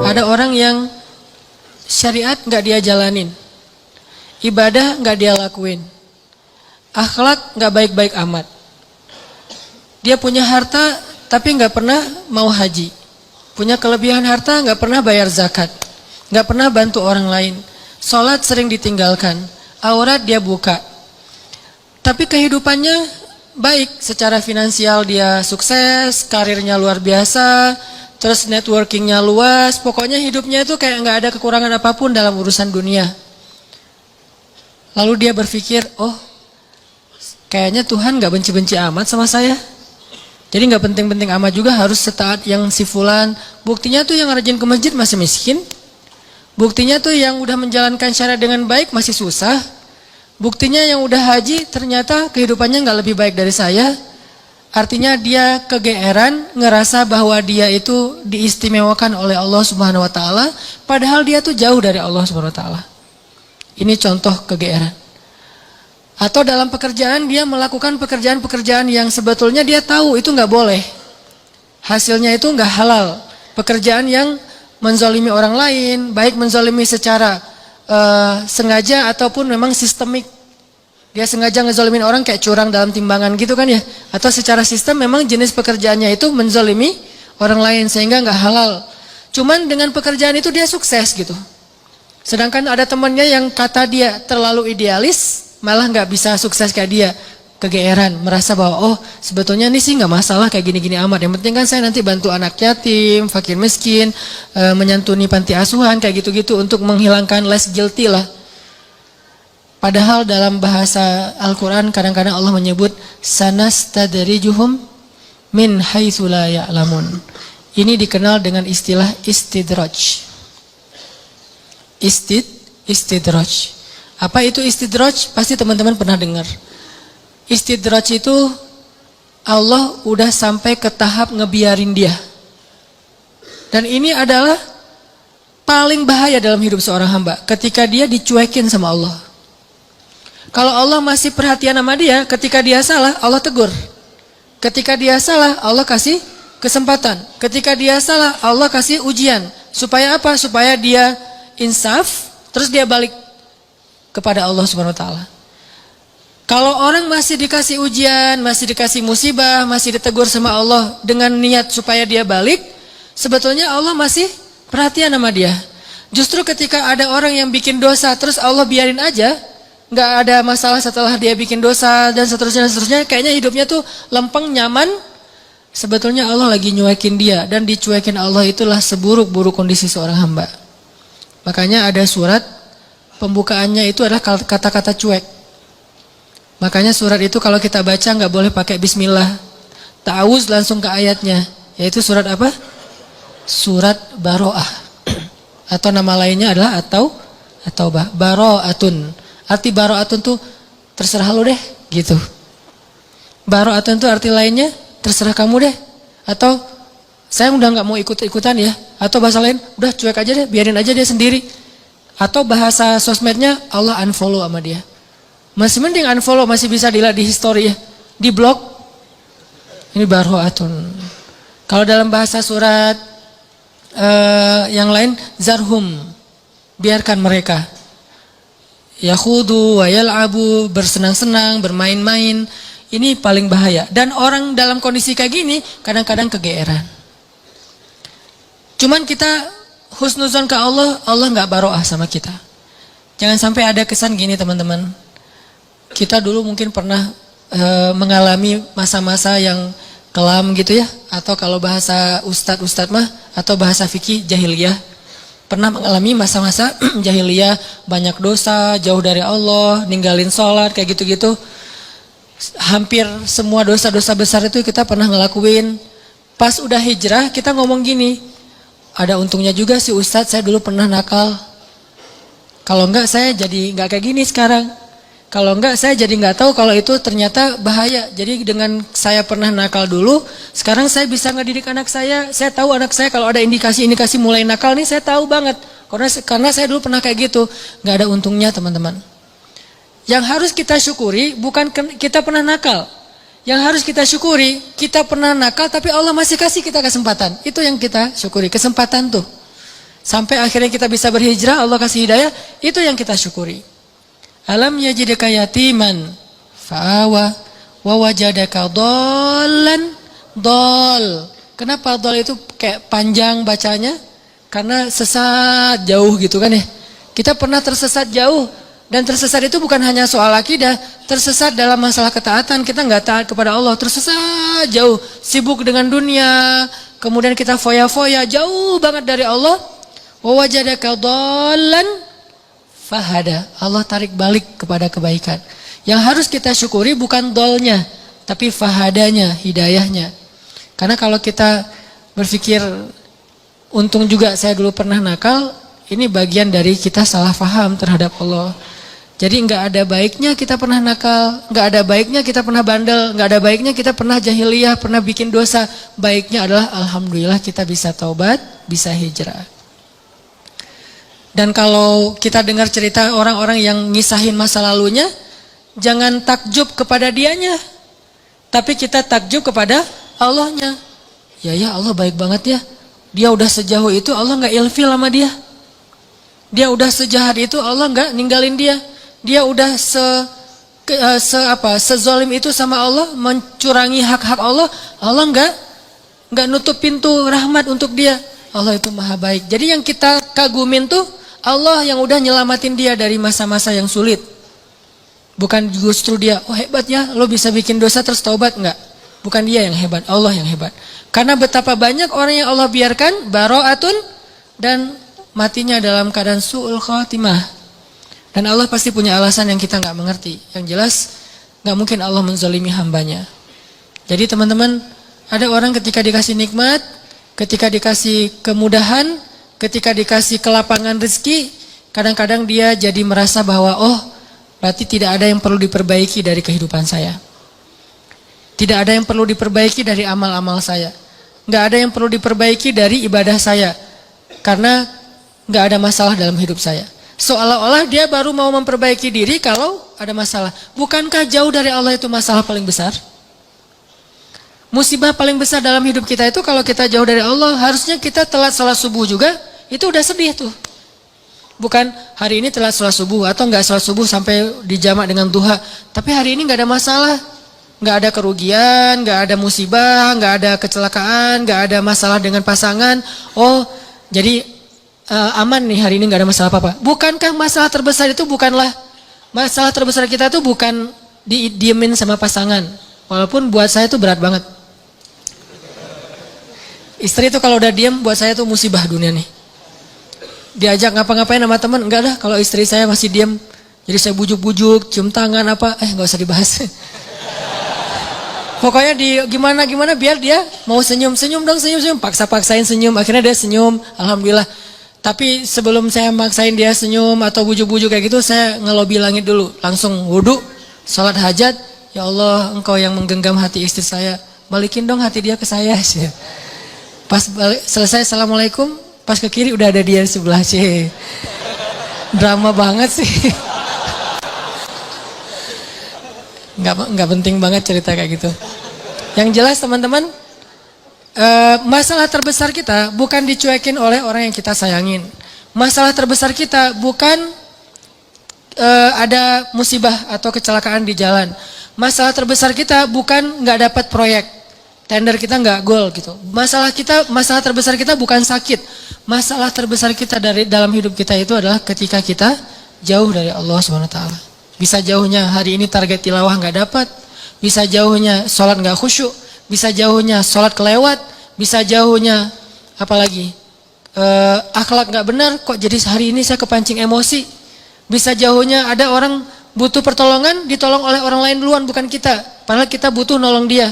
Ada orang yang syariat nggak dia jalanin, ibadah nggak dia lakuin, akhlak nggak baik-baik amat. Dia punya harta tapi nggak pernah mau haji, punya kelebihan harta nggak pernah bayar zakat, nggak pernah bantu orang lain, sholat sering ditinggalkan, aurat dia buka. Tapi kehidupannya baik, secara finansial dia sukses, karirnya luar biasa, terus networkingnya luas, pokoknya hidupnya itu kayak nggak ada kekurangan apapun dalam urusan dunia. Lalu dia berpikir, oh kayaknya Tuhan nggak benci-benci amat sama saya. Jadi nggak penting-penting amat juga harus setaat yang si fulan. Buktinya tuh yang rajin ke masjid masih miskin. Buktinya tuh yang udah menjalankan syariat dengan baik masih susah. Buktinya yang udah haji ternyata kehidupannya nggak lebih baik dari saya. Artinya dia kegeeran, ngerasa bahwa dia itu diistimewakan oleh Allah Subhanahu wa taala, padahal dia tuh jauh dari Allah Subhanahu wa taala. Ini contoh kegeeran. Atau dalam pekerjaan dia melakukan pekerjaan-pekerjaan yang sebetulnya dia tahu itu nggak boleh. Hasilnya itu nggak halal. Pekerjaan yang menzalimi orang lain, baik menzalimi secara sengaja ataupun memang sistemik. Dia sengaja ngezalimin orang kayak curang dalam timbangan gitu kan ya. Atau secara sistem memang jenis pekerjaannya itu menzalimi orang lain sehingga nggak halal. Cuman dengan pekerjaan itu dia sukses gitu. Sedangkan ada temannya yang kata dia terlalu idealis, malah nggak bisa sukses kayak dia. Kegeeran, merasa bahwa oh sebetulnya ini sih nggak masalah kayak gini-gini amat. Yang penting kan saya nanti bantu anak yatim, fakir miskin, menyantuni panti asuhan kayak gitu-gitu untuk menghilangkan less guilty lah. Padahal dalam bahasa Al-Quran kadang-kadang Allah menyebut sanastadrijuhum min haitsu la ya'lamun. Ini dikenal dengan istilah istidraj. Istidraj. Apa itu istidraj? Pasti teman-teman pernah dengar. Istidraj itu Allah udah sampai ke tahap ngebiarin dia. Dan ini adalah paling bahaya dalam hidup seorang hamba, ketika dia dicuekin sama Allah. Kalau Allah masih perhatian sama dia, ketika dia salah Allah tegur. Ketika dia salah Allah kasih kesempatan. Ketika dia salah Allah kasih ujian. Supaya apa? Supaya dia insaf, terus dia balik kepada Allah Subhanahu wa taala. Kalau orang masih dikasih ujian, masih dikasih musibah, masih ditegur sama Allah dengan niat supaya dia balik, sebetulnya Allah masih perhatian sama dia. Justru ketika ada orang yang bikin dosa, terus Allah biarin aja, nggak ada masalah setelah dia bikin dosa dan seterusnya, kayaknya hidupnya tuh lempeng, nyaman. Sebetulnya Allah lagi nyuekin dia, dan dicuekin Allah itulah seburuk-buruk kondisi seorang hamba. Makanya ada surat, pembukaannya itu adalah kata-kata cuek. Makanya surat itu kalau kita baca nggak boleh pakai bismillah. Ta'awuz langsung ke ayatnya. Yaitu surat apa? Surat Baro'ah. Atau nama lainnya adalah At-Taubah. Baro'atun. Arti Baro'atun tuh terserah lu deh gitu. Baro'atun tuh arti lainnya terserah kamu deh. Atau saya udah nggak mau ikut-ikutan ya. Atau bahasa lain udah cuek aja deh, biarin aja dia sendiri. Atau bahasa sosmednya Allah unfollow sama dia. Masih mending unfollow, masih bisa dilihat di history ya. Di blog, ini baro'atun. Kalau dalam bahasa surat yang lain, zarhum, biarkan mereka. Yakhudu wa yal'abu, bersenang-senang, bermain-main. Ini paling bahaya. Dan orang dalam kondisi kayak gini, kadang-kadang kegeeran. Cuman kita husnuzon ke Allah, Allah nggak baro'ah sama kita. Jangan sampai ada kesan gini teman-teman. Kita dulu mungkin pernah mengalami masa-masa yang kelam gitu ya. Atau kalau bahasa ustadz mah, atau bahasa fikih jahiliyah. Pernah mengalami masa-masa jahiliyah, banyak dosa, jauh dari Allah, ninggalin sholat, kayak gitu-gitu. Hampir semua dosa-dosa besar itu kita pernah ngelakuin. Pas udah hijrah, kita ngomong gini, ada untungnya juga sih ustadz, saya dulu pernah nakal. Kalau enggak saya jadi enggak kayak gini sekarang. Kalau enggak saya jadi enggak tahu kalau itu ternyata bahaya. Jadi dengan saya pernah nakal dulu, sekarang saya bisa ngedidik anak saya. Saya tahu anak saya kalau ada indikasi-indikasi mulai nakal nih, saya tahu banget. Karena saya dulu pernah kayak gitu. Enggak ada untungnya teman-teman. Yang harus kita syukuri bukan kita pernah nakal. Yang harus kita syukuri, kita pernah nakal tapi Allah masih kasih kita kesempatan. Itu yang kita syukuri, kesempatan tuh. Sampai akhirnya kita bisa berhijrah, Allah kasih hidayah, itu yang kita syukuri. Alam yajidaka yatiman fa'awa wa wajadaka dhallan dol. Kenapa dol itu kayak panjang bacanya? Karena sesat jauh gitu kan ya. Kita pernah tersesat jauh. Dan tersesat itu bukan hanya soal akidah, tersesat dalam masalah ketaatan, kita nggak taat kepada Allah, tersesat jauh, sibuk dengan dunia, kemudian kita foya-foya, jauh banget dari Allah. Wa wajadaka dhallan fahada. Allah tarik balik kepada kebaikan. Yang harus kita syukuri bukan dolnya, tapi fahadanya, hidayahnya. Karena kalau kita berpikir, untung juga saya dulu pernah nakal, ini bagian dari kita salah faham terhadap Allah. Jadi nggak ada baiknya kita pernah nakal, nggak ada baiknya kita pernah bandel, nggak ada baiknya kita pernah jahiliyah, pernah bikin dosa. Baiknya adalah alhamdulillah kita bisa taubat, bisa hijrah. Dan kalau kita dengar cerita orang-orang yang ngisahin masa lalunya, jangan takjub kepada dianya, tapi kita takjub kepada Allahnya. Ya Allah baik banget ya. Dia udah sejauh itu Allah nggak ilfil sama dia. Dia udah sejahat itu Allah nggak ninggalin dia. Dia udah sezolim itu sama Allah, mencurangi hak-hak Allah. Allah nggak nutup pintu rahmat untuk dia. Allah itu maha baik. Jadi yang kita kagumin tuh Allah yang udah nyelamatin dia dari masa-masa yang sulit. Bukan justru dia, oh hebat ya, lo bisa bikin dosa terus taubat, enggak. Bukan dia yang hebat, Allah yang hebat. Karena betapa banyak orang yang Allah biarkan baro'atun dan matinya dalam keadaan su'ul khatimah. Dan Allah pasti punya alasan yang kita nggak mengerti. Yang jelas nggak mungkin Allah menzalimi hambanya. Jadi teman-teman, ada orang ketika dikasih nikmat, ketika dikasih kemudahan, ketika dikasih kelapangan rezeki, kadang-kadang dia jadi merasa bahwa oh berarti tidak ada yang perlu diperbaiki dari kehidupan saya. Tidak ada yang perlu diperbaiki dari amal-amal saya. Nggak ada yang perlu diperbaiki dari ibadah saya. Karena nggak ada masalah dalam hidup saya. Seolah-olah dia baru mau memperbaiki diri kalau ada masalah. Bukankah jauh dari Allah itu masalah paling besar? Musibah paling besar dalam hidup kita itu kalau kita jauh dari Allah, harusnya kita telat salat subuh juga, itu udah sedih tuh. Bukan hari ini telat salat subuh atau enggak salat subuh sampai dijamak dengan duha, tapi hari ini enggak ada masalah. Enggak ada kerugian, enggak ada musibah, enggak ada kecelakaan, enggak ada masalah dengan pasangan. Oh, jadi aman nih hari ini nggak ada masalah apa-apa. Bukankah masalah terbesar itu masalah terbesar kita itu bukan didiemin sama pasangan. Walaupun buat saya itu berat banget. Istri itu kalau udah diem buat saya itu musibah dunia nih. Diajak ngapa-ngapain sama teman, enggak dah kalau istri saya masih diem. Jadi saya bujuk-bujuk, cium tangan apa, nggak usah dibahas. Pokoknya gimana biar dia mau senyum dong, senyum, paksa-paksain senyum, akhirnya dia senyum, alhamdulillah. Tapi sebelum saya maksain dia senyum atau bujuk-bujuk kayak gitu, saya ngelobi langit dulu. Langsung wudu, sholat hajat. Ya Allah, engkau yang menggenggam hati istri saya. Balikin dong hati dia ke saya. Pas selesai assalamualaikum, pas ke kiri udah ada dia di sebelah. Drama banget sih. Nggak penting banget cerita kayak gitu. Yang jelas teman-teman, masalah terbesar kita bukan dicuekin oleh orang yang kita sayangin. Masalah terbesar kita bukan ada musibah atau kecelakaan di jalan. Masalah terbesar kita bukan nggak dapat proyek, tender kita nggak gol gitu. Masalah terbesar kita bukan sakit. Masalah terbesar kita dalam hidup kita itu adalah ketika kita jauh dari Allah SWT. Bisa jauhnya hari ini target tilawah nggak dapat, bisa jauhnya sholat nggak khusyuk, bisa jauhnya sholat kelewat, bisa jauhnya apalagi akhlak nggak benar, kok jadi hari ini saya kepancing emosi. Bisa jauhnya ada orang butuh pertolongan, ditolong oleh orang lain duluan, bukan kita. Padahal kita butuh nolong dia.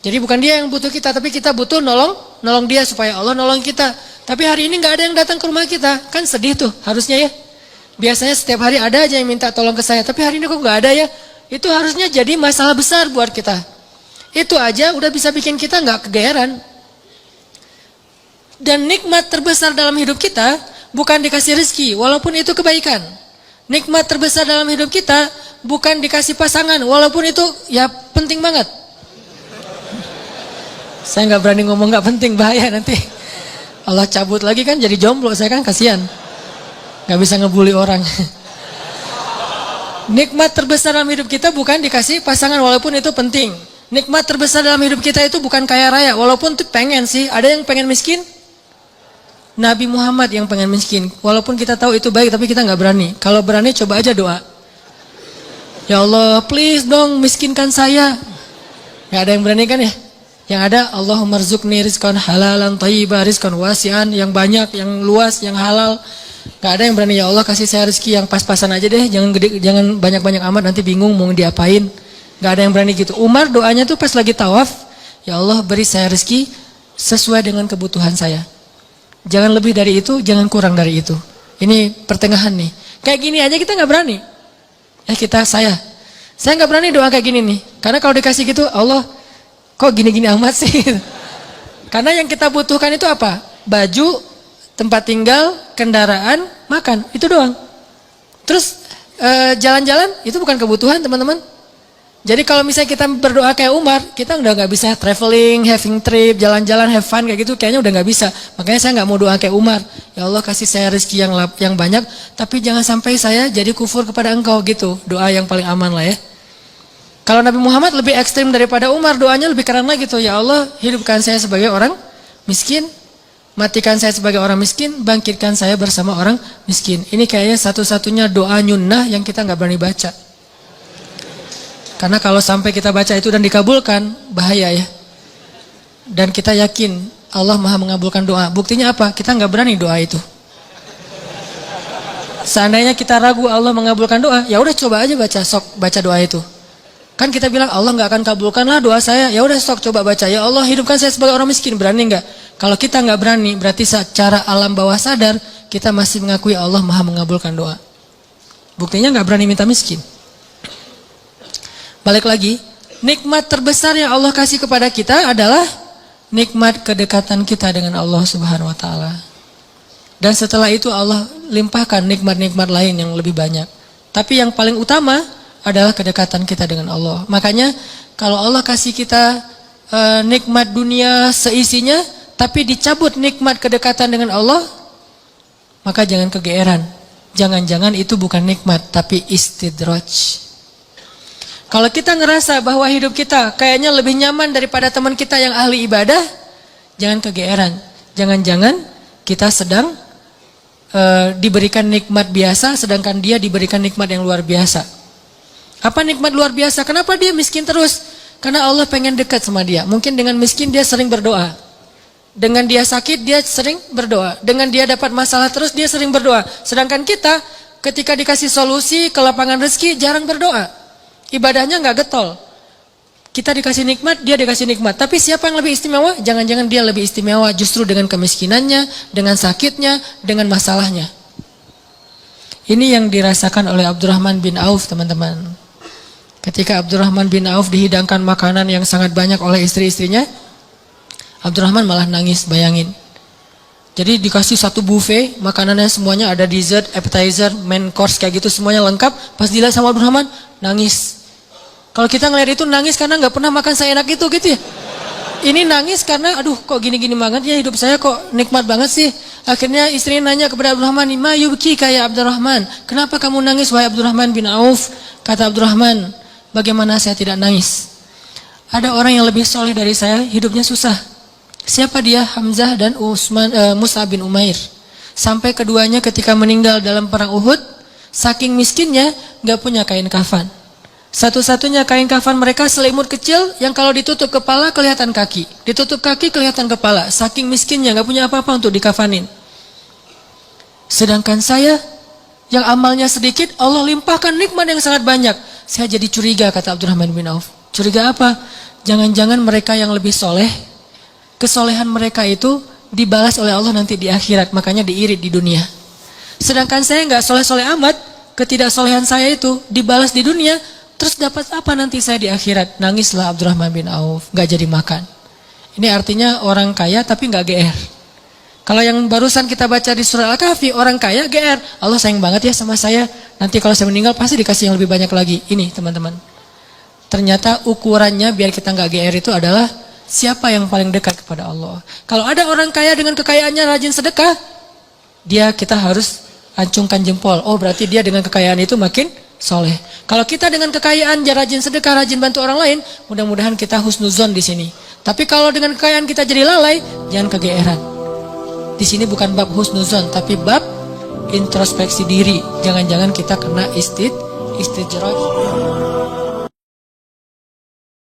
Jadi bukan dia yang butuh kita, tapi kita butuh nolong dia supaya Allah nolong kita. Tapi hari ini nggak ada yang datang ke rumah kita, kan sedih tuh harusnya ya. Biasanya setiap hari ada aja yang minta tolong ke saya, tapi hari ini kok nggak ada ya. Itu harusnya jadi masalah besar buat kita. Itu aja udah bisa bikin kita nggak kegeeran. Dan nikmat terbesar dalam hidup kita bukan dikasih rezeki, walaupun itu kebaikan. Nikmat terbesar dalam hidup kita bukan dikasih pasangan, walaupun itu ya penting banget. Saya nggak berani ngomong nggak penting, bahaya nanti. Allah cabut lagi kan jadi jomblo, saya kan kasihan. Gak bisa ngebully orang. Nikmat terbesar dalam hidup kita bukan dikasih pasangan walaupun itu penting. Nikmat terbesar dalam hidup kita itu bukan kaya raya, walaupun itu pengen sih. Ada yang pengen miskin? Nabi Muhammad yang pengen miskin. Walaupun kita tahu itu baik tapi kita nggak berani. Kalau berani coba aja doa. Ya Allah, please dong miskinkan saya. Gak ada yang berani kan ya? Yang ada Allahumma rzuqni rizqan halalan thayyiban rizqan wasi'an, yang banyak, yang luas, yang halal. Gak ada yang berani, ya Allah kasih saya rezeki yang pas-pasan aja deh, jangan gede, jangan banyak-banyak amat nanti bingung mau diapain. Gak ada yang berani gitu. Umar doanya tuh pas lagi tawaf, ya Allah beri saya rezeki sesuai dengan kebutuhan saya. Jangan lebih dari itu, jangan kurang dari itu. Ini pertengahan nih. Kayak gini aja kita nggak berani. Saya nggak berani doa kayak gini nih. Karena kalau dikasih gitu, Allah kok gini-gini amat sih. Karena yang kita butuhkan itu apa? Baju, tempat tinggal, kendaraan, makan, itu doang. Terus jalan-jalan itu bukan kebutuhan teman-teman. Jadi kalau misalnya kita berdoa kayak Umar, kita udah nggak bisa traveling, having trip, jalan-jalan, have fun kayak gitu, kayaknya udah nggak bisa. Makanya saya nggak mau doa kayak Umar. Ya Allah kasih saya rezeki yang banyak, tapi jangan sampai saya jadi kufur kepada Engkau gitu. Doa yang paling aman lah ya. Kalau Nabi Muhammad lebih ekstrim daripada Umar, doanya lebih keren lagi gitu. Ya Allah hidupkan saya sebagai orang miskin, matikan saya sebagai orang miskin, bangkitkan saya bersama orang miskin. Ini kayaknya satu-satunya doa nyunnah yang kita nggak berani baca. Karena kalau sampai kita baca itu dan dikabulkan, bahaya ya. Dan kita yakin Allah Maha mengabulkan doa. Buktinya apa? Kita nggak berani doa itu. Seandainya kita ragu Allah mengabulkan doa, ya udah coba aja baca doa itu. Kan kita bilang Allah nggak akan kabulkanlah doa saya. Ya udah coba baca. Ya Allah hidupkan saya sebagai orang miskin. Berani nggak? Kalau kita nggak berani, berarti secara alam bawah sadar kita masih mengakui Allah Maha mengabulkan doa. Buktinya nggak berani minta miskin. Balik lagi, nikmat terbesar yang Allah kasih kepada kita adalah nikmat kedekatan kita dengan Allah Subhanahu wa taala. Dan setelah itu Allah limpahkan nikmat-nikmat lain yang lebih banyak. Tapi yang paling utama adalah kedekatan kita dengan Allah. Makanya kalau Allah kasih kita nikmat dunia seisinya, tapi dicabut nikmat kedekatan dengan Allah, maka jangan kegeeran. Jangan-jangan itu bukan nikmat, tapi istidraj. Kalau kita ngerasa bahwa hidup kita kayaknya lebih nyaman daripada teman kita yang ahli ibadah, jangan kegeeran. Jangan-jangan kita sedang diberikan nikmat biasa, sedangkan dia diberikan nikmat yang luar biasa. Apa nikmat luar biasa? Kenapa dia miskin terus? Karena Allah pengen dekat sama dia. Mungkin dengan miskin dia sering berdoa. Dengan dia sakit dia sering berdoa. Dengan dia dapat masalah terus dia sering berdoa. Sedangkan kita ketika dikasih solusi ke lapangan rezeki jarang berdoa. Ibadahnya nggak getol. Kita dikasih nikmat, dia dikasih nikmat. Tapi siapa yang lebih istimewa? Jangan-jangan dia lebih istimewa justru dengan kemiskinannya, dengan sakitnya, dengan masalahnya. Ini yang dirasakan oleh Abdurrahman bin Auf, teman-teman. Ketika Abdurrahman bin Auf dihidangkan makanan yang sangat banyak oleh istri-istrinya, Abdurrahman malah nangis, bayangin. Jadi dikasih satu buffet, makanannya semuanya ada dessert, appetizer, main course kayak gitu semuanya lengkap. Pas dilihat sama Abdurrahman, nangis. Kalau kita ngeliat itu nangis karena nggak pernah makan seenak itu gitu ya. Ini nangis karena aduh kok gini-gini banget ya hidup saya, kok nikmat banget sih. Akhirnya istrinya nanya kepada Abdurrahman, "Ma yubki kayak Abdurrahman? Kenapa kamu nangis wahai Abdurrahman bin Auf?" Kata Abdurrahman, "Bagaimana saya tidak nangis? Ada orang yang lebih soleh dari saya, hidupnya susah." Siapa dia? Hamzah dan Mus'ab bin Umair. Sampai keduanya ketika meninggal dalam perang Uhud, saking miskinnya gak punya kain kafan. Satu-satunya kain kafan mereka selimut kecil yang kalau ditutup kepala kelihatan kaki, ditutup kaki kelihatan kepala. Saking miskinnya gak punya apa-apa untuk dikafanin. Sedangkan saya yang amalnya sedikit, Allah limpahkan nikmat yang sangat banyak. Saya jadi curiga, kata Abdurrahman bin Auf. Curiga apa? Jangan-jangan mereka yang lebih soleh, kesolehan mereka itu dibalas oleh Allah nanti di akhirat, makanya diirit di dunia. Sedangkan saya nggak soleh-soleh amat, ketidaksolehan saya itu dibalas di dunia, terus dapat apa nanti saya di akhirat? Nangislah Abdurrahman bin Auf, nggak jadi makan. Ini artinya orang kaya tapi nggak GR. Kalau yang barusan kita baca di surah Al-Kahfi, orang kaya GR, Allah sayang banget ya sama saya, nanti kalau saya meninggal pasti dikasih yang lebih banyak lagi. Ini teman-teman, ternyata ukurannya biar kita nggak GR itu adalah siapa yang paling dekat kepada Allah. Kalau ada orang kaya dengan kekayaannya rajin sedekah, kita harus acungkan jempol. Oh, berarti dia dengan kekayaan itu makin soleh. Kalau kita dengan kekayaan rajin sedekah, rajin bantu orang lain, mudah-mudahan kita husnuzon di sini. Tapi kalau dengan kekayaan kita jadi lalai, jangan kegeeran. Di sini bukan bab husnuzon, tapi bab introspeksi diri. Jangan-jangan kita kena istidroj.